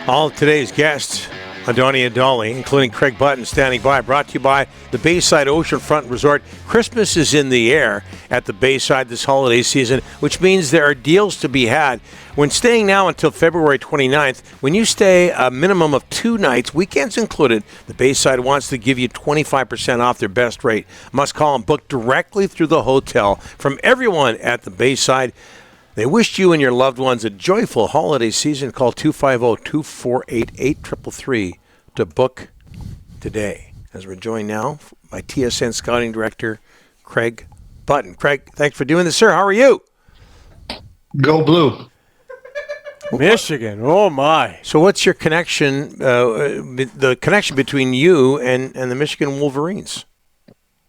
All of today's guests on Donnie and Dolly, including Craig Button, standing by, brought to you by the Bayside Oceanfront Resort. Christmas is in the air at the Bayside this holiday season, which means there are deals to be had. When staying now until February 29th, when you stay a minimum of 2 nights, weekends included, the Bayside wants to give you 25% off their best rate. Must call and book directly through the hotel. From everyone at the Bayside, they wish you and your loved ones a joyful holiday season. Call 250-248-8333 to book today. As we're joined now by TSN Scouting Director Craig Button. Craig, thanks for doing this, sir. How are you? Go Blue. Michigan, oh my. So what's your connection, the connection between you and the Michigan Wolverines?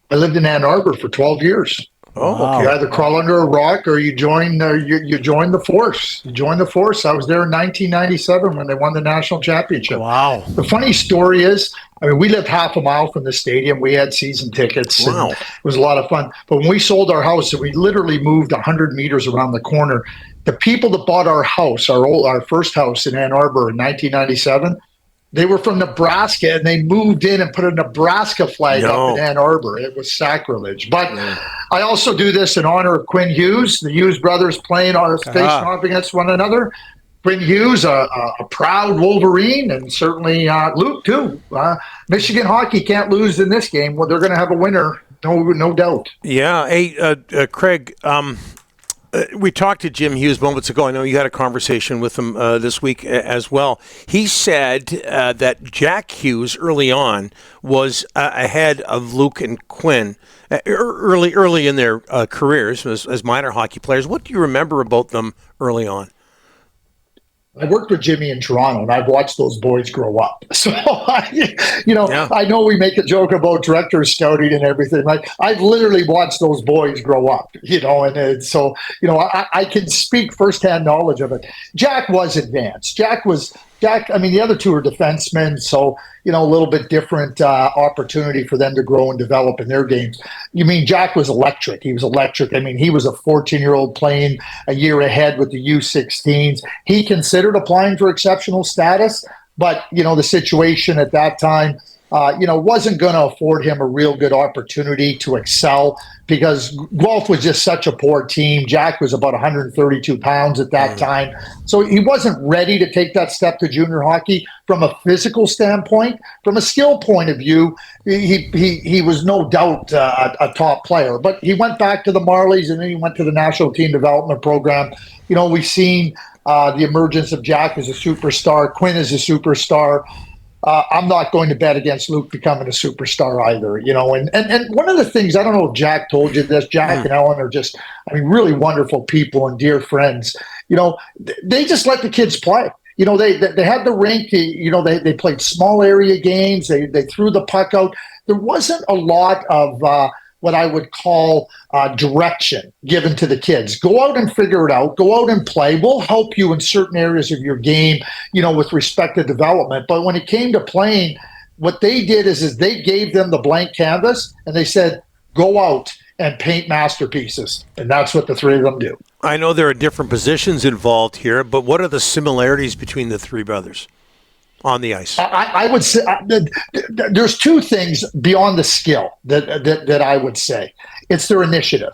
I lived in Ann Arbor for 12 years. Oh, Wow. okay. You either crawl under a rock or you join you join the force. You join the force. I was there in 1997 when they won the national championship. Wow. The funny story is, I mean, we lived half a mile from the stadium. We had season tickets. Wow. And it was a lot of fun. But when we sold our house, and we literally moved 100 meters around the corner, the people that bought our house, our first house in Ann Arbor in 1997, they were from Nebraska, and they moved in and put a Nebraska flag up in Ann Arbor. It was sacrilege. But I also do this in honor of Quinn Hughes. The Hughes brothers playing facing off against one another. Quinn Hughes, a proud Wolverine, and certainly Luke, too. Michigan hockey can't lose in this game. Well, they're going to have a winner, no doubt. Yeah. Hey, Craig, we talked to Jim Hughes moments ago. I know you had a conversation with him this week as well. He said that Jack Hughes early on was ahead of Luke and Quinn early in their careers as minor hockey players. What do you remember about them early on? I worked with Jimmy in Toronto, and I've watched those boys grow up. So, I know we make a joke about director scouting and everything. I've literally watched those boys grow up, and so, I can speak firsthand knowledge of it. Jack was advanced. I mean, the other two are defensemen, so, a little bit different opportunity for them to grow and develop in their games. You mean Jack was electric. He was electric. I mean, he was a 14-year-old playing a year ahead with the U16s. He considered applying for exceptional status, but, the situation at that time, wasn't going to afford him a real good opportunity to excel because Guelph was just such a poor team. Jack was about 132 pounds at that time. So he wasn't ready to take that step to junior hockey from a physical standpoint. From a skill point of view, he was no doubt a top player. But he went back to the Marlies, and then he went to the National Team Development Program. We've seen the emergence of Jack as a superstar, Quinn as a superstar. I'm not going to bet against Luke becoming a superstar either, And one of the things, I don't know if Jack told you this, Jack and Ellen are just, really wonderful people and dear friends. They just let the kids play. They had the rink, they played small area games. They threw the puck out. There wasn't a lot of what I would call direction given to the kids. Go out and figure it out. Go out and play. We'll help you in certain areas of your game, with respect to development. But when it came to playing, what they did is they gave them the blank canvas, and they said, go out and paint masterpieces. And that's what the three of them do. I know there are different positions involved here, but what are the similarities between the three brothers on the ice? I would say there's two things beyond the skill that I would say. It's their initiative.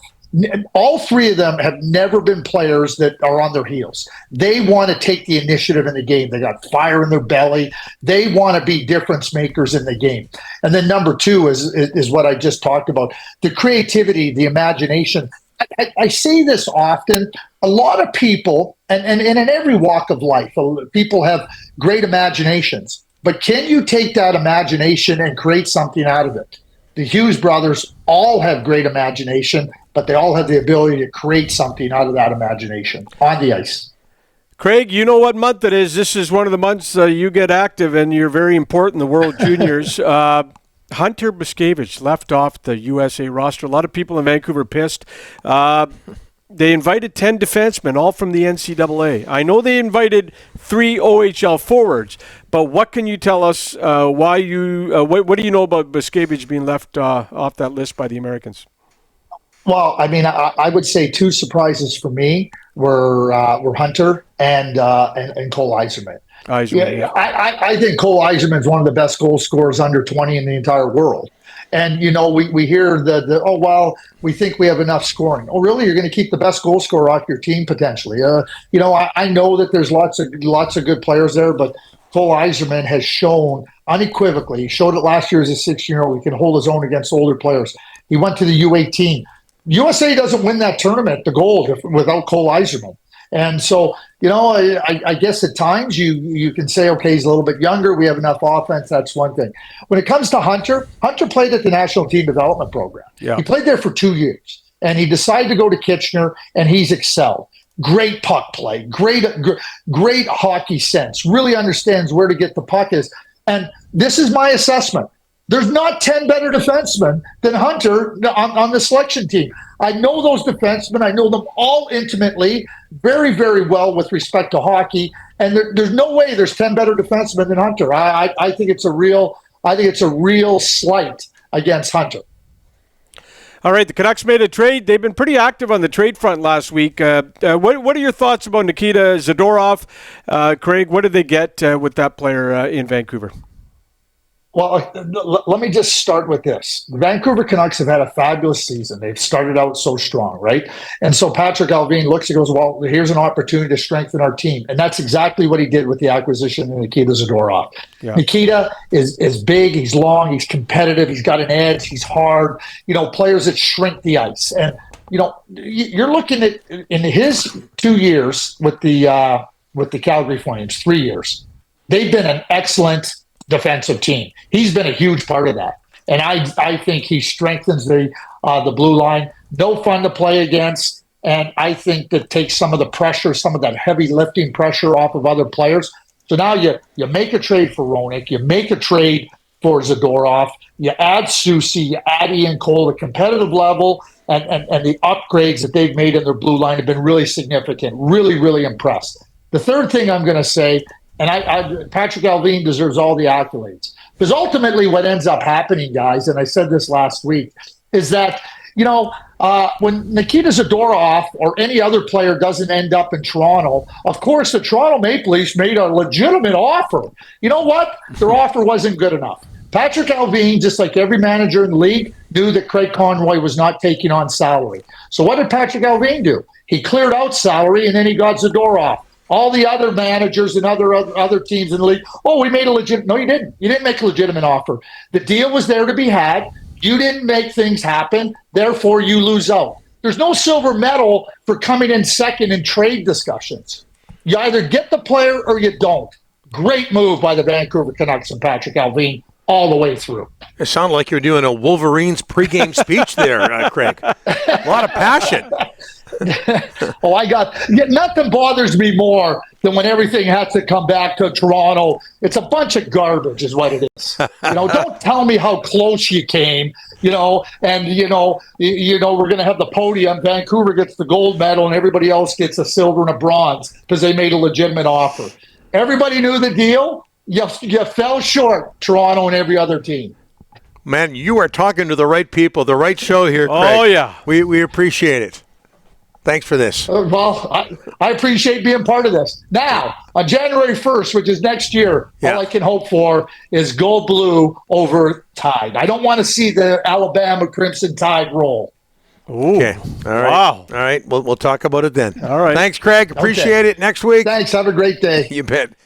All three of them have never been players that are on their heels. They want to take the initiative in the game. They got fire in their belly. They want to be difference makers in the game. And then number two is what I just talked about, the creativity, the imagination. I say this often. A lot of people, and in every walk of life, people have great imaginations. But can you take that imagination and create something out of it? The Hughes brothers all have great imagination, but they all have the ability to create something out of that imagination on the ice. Craig, you know what month it is. This is one of the months you get active, and you're very important in the World Juniors. Hunter Brzustewicz left off the USA roster. A lot of people in Vancouver pissed. They invited 10 defensemen, all from the NCAA. I know they invited 3 OHL forwards, but what can you tell us? What do you know about Brzustewicz being left off that list by the Americans? Well, I mean, I would say two surprises for me. were Hunter and Cole Eiserman. Yeah. I think Cole Eiserman is one of the best goal scorers under 20 in the entire world. And, we hear we think we have enough scoring. Oh, really? You're going to keep the best goal scorer off your team potentially? I know that there's lots of good players there, but Cole Eiserman has shown unequivocally, he showed it last year as a 16-year-old, he can hold his own against older players. He went to the U18. USA doesn't win that tournament, the gold, without Cole Eiserman. And so, I guess at times you can say, okay, he's a little bit younger. We have enough offense. That's one thing. When it comes to Hunter played at the National Team Development Program. Yeah. He played there for 2 years, and he decided to go to Kitchener, and he's excelled. Great puck play, great hockey sense, really understands where to get the puck is. And this is my assessment. There's not 10 better defensemen than Hunter on the selection team. I know those defensemen. I know them all intimately, very, very well with respect to hockey. And there's no way there's 10 better defensemen than Hunter. I think it's a real slight against Hunter. All right, the Canucks made a trade. They've been pretty active on the trade front last week. What are your thoughts about Nikita Zadorov? Craig, what did they get with that player in Vancouver? Well, let me just start with this. The Vancouver Canucks have had a fabulous season. They've started out so strong, right? And so Patrick Allvin looks and goes, well, here's an opportunity to strengthen our team. And that's exactly what he did with the acquisition of Nikita Zadorov. Yeah. Nikita is big, he's long, he's competitive, he's got an edge, he's hard, players that shrink the ice. And, you're looking at, in his 2 years with the Calgary Flames, 3 years, they've been an excellent defensive team. He's been a huge part of that. And I think he strengthens the blue line. No fun to play against. And I think that takes some of the pressure, some of that heavy lifting pressure off of other players. So now you make a trade for Roenick, you make a trade for Zadorov, you add Soucy, you add Ian Cole. The competitive level and the upgrades that they've made in their blue line have been really significant. Really, really impressed. The third thing I'm going to say, and Patrick Allvin deserves all the accolades. Because ultimately what ends up happening, guys, and I said this last week, is that, when Nikita Zadorov or any other player doesn't end up in Toronto, of course the Toronto Maple Leafs made a legitimate offer. You know what? Their offer wasn't good enough. Patrick Allvin, just like every manager in the league, knew that Craig Conroy was not taking on salary. So what did Patrick Allvin do? He cleared out salary, and then he got Zadorov. All the other managers and other teams in the league, we made a legitimate. No, you didn't. You didn't make a legitimate offer. The deal was there to be had. You didn't make things happen. Therefore, you lose out. There's no silver medal for coming in second in trade discussions. You either get the player or you don't. Great move by the Vancouver Canucks and Patrick Allvin all the way through. It sounded like you're doing a Wolverines pregame speech there, Craig. A lot of passion. Nothing bothers me more than when everything has to come back to Toronto. It's a bunch of garbage is what it is. Don't tell me how close you came, we're going to have the podium. Vancouver gets the gold medal and everybody else gets a silver and a bronze because they made a legitimate offer. Everybody knew the deal. You fell short, Toronto and every other team. Man, you are talking to the right people, the right show here, Craig. Oh, yeah. We appreciate it. Thanks for this. Well, I appreciate being part of this. Now, on January 1st, which is next year, all I can hope for is Go Blue over Tide. I don't want to see the Alabama Crimson Tide roll. Ooh. Okay. All right. Wow. All right. We'll talk about it then. All right. Thanks, Craig. Appreciate it. Next week. Thanks. Have a great day. You bet.